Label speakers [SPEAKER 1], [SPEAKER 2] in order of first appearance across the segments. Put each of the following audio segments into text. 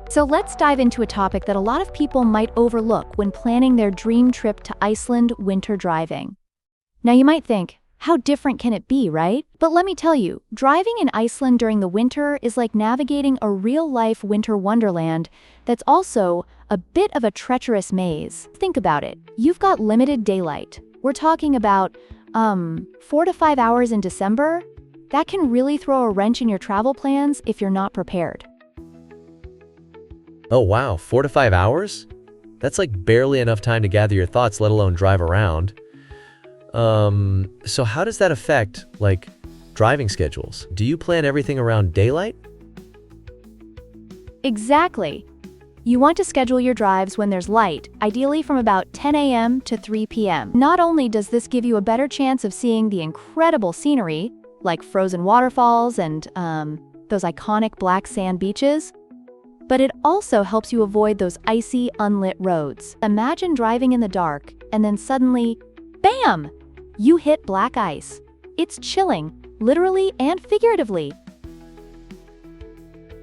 [SPEAKER 1] So let's dive into a topic that a lot of people might overlook when planning their dream trip to Iceland winter driving. Now you might think, how different can it be, right? But let me tell you, driving in Iceland during the winter is like navigating a real-life winter wonderland that's also a bit of a treacherous maze. Think about it. You've got limited daylight. We're talking about, 4 to 5 hours in December? That can really throw a wrench in your travel plans if you're not prepared.
[SPEAKER 2] Oh wow, 4 to 5 hours? That's like barely enough time to gather your thoughts, let alone drive around. So how does that affect, driving schedules? Do you plan everything around daylight?
[SPEAKER 1] Exactly. You want to schedule your drives when there's light, ideally from about 10 a.m. to 3 p.m. Not only does this give you a better chance of seeing the incredible scenery, like frozen waterfalls and, those iconic black sand beaches, but it also helps you avoid those icy, unlit roads. Imagine driving in the dark, and then suddenly, bam! You hit black ice. It's chilling, literally and figuratively.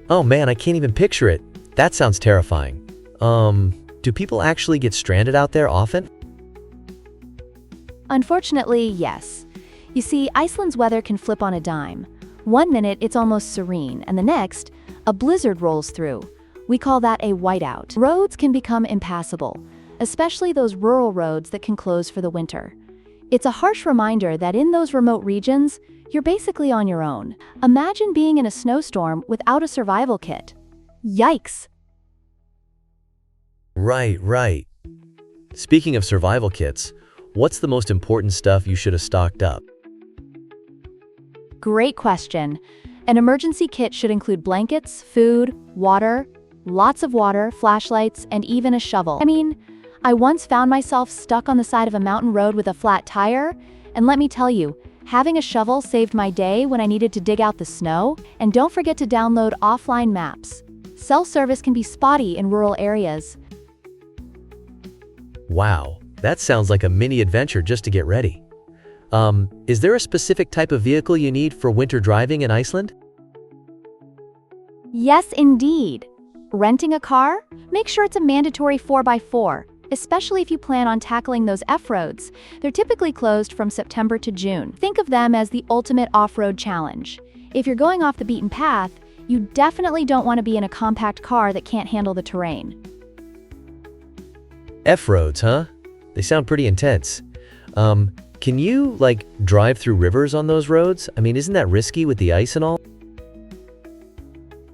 [SPEAKER 2] Oh man, I can't even picture it. That sounds terrifying. Do people actually get stranded out there often?
[SPEAKER 1] Unfortunately, yes. You see, Iceland's weather can flip on a dime. One minute it's almost serene, and the next, a blizzard rolls through. We call that a whiteout. Roads can become impassable, especially those rural roads that can close for the winter. It's a harsh reminder that in those remote regions, you're basically on your own. Imagine being in a snowstorm without a survival kit. Yikes!
[SPEAKER 2] Right. Speaking of survival kits, what's the most important stuff you should have stocked up?
[SPEAKER 1] Great question. An emergency kit should include blankets, food, water, lots of water, flashlights, and even a shovel. I once found myself stuck on the side of a mountain road with a flat tire, and let me tell you, having a shovel saved my day when I needed to dig out the snow. And don't forget to download offline maps. Cell service can be spotty in rural areas.
[SPEAKER 2] Wow, that sounds like a mini adventure just to get ready. Is there a specific type of vehicle you need for winter driving in Iceland?
[SPEAKER 1] Yes, indeed. Renting a car? Make sure it's a mandatory 4x4. Especially if you plan on tackling those F-roads. They're typically closed from September to June. Think of them as the ultimate off-road challenge. If you're going off the beaten path, you definitely don't want to be in a compact car that can't handle the terrain.
[SPEAKER 2] F-roads, huh? They sound pretty intense. Can you, drive through rivers on those roads? Isn't that risky with the ice and all?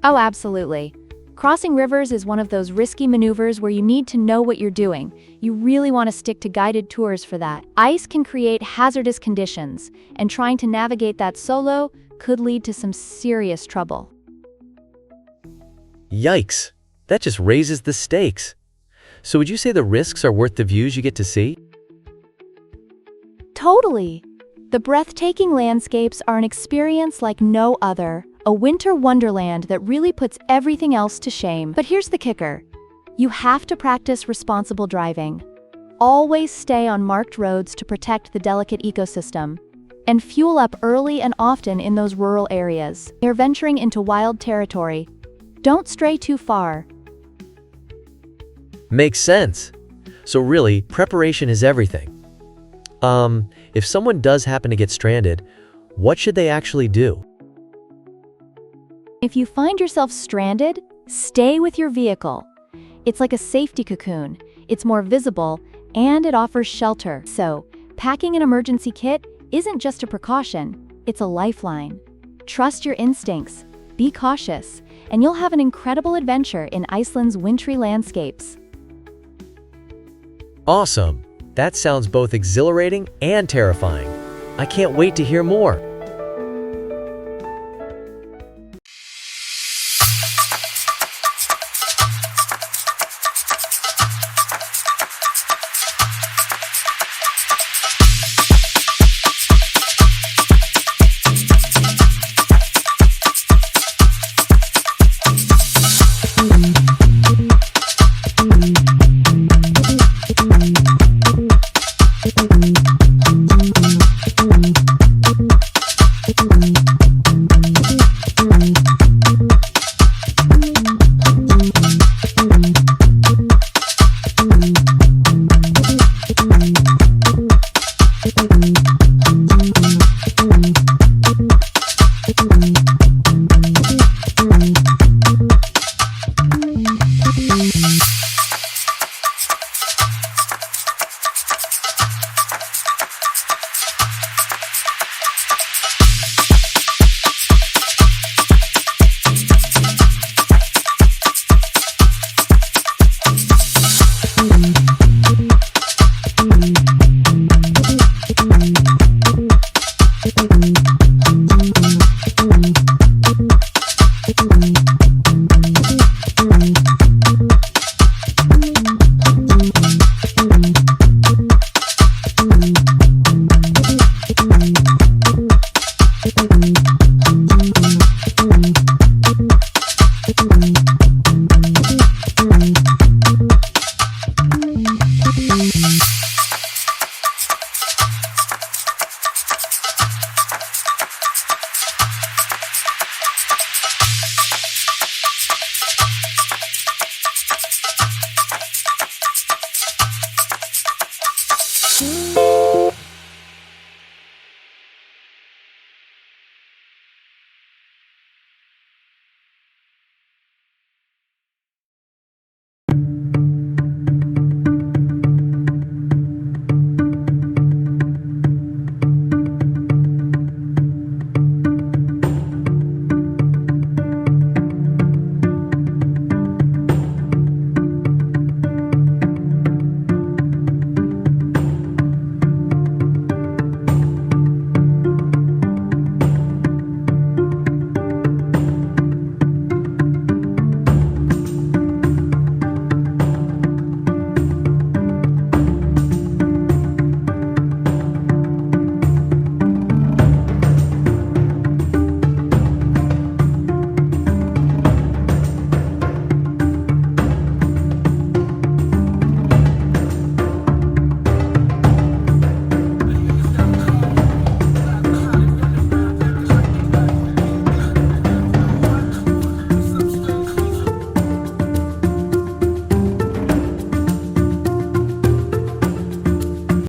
[SPEAKER 1] Oh, absolutely. Crossing rivers is one of those risky maneuvers where you need to know what you're doing. You really want to stick to guided tours for that. Ice can create hazardous conditions, and trying to navigate that solo could lead to some serious trouble.
[SPEAKER 2] Yikes! That just raises the stakes. So would you say the risks are worth the views you get to see?
[SPEAKER 1] Totally. The breathtaking landscapes are an experience like no other. A winter wonderland that really puts everything else to shame. But here's the kicker. You have to practice responsible driving. Always stay on marked roads to protect the delicate ecosystem. And fuel up early and often in those rural areas. You're venturing into wild territory. Don't stray too far.
[SPEAKER 2] Makes sense. So really, preparation is everything. If someone does happen to get stranded, what should they actually do?
[SPEAKER 1] If you find yourself stranded, stay with your vehicle. It's like a safety cocoon. It's more visible, and it offers shelter. So, packing an emergency kit isn't just a precaution, it's a lifeline. Trust your instincts, be cautious, and you'll have an incredible adventure in Iceland's wintry landscapes.
[SPEAKER 2] Awesome! That sounds both exhilarating and terrifying. I can't wait to hear more.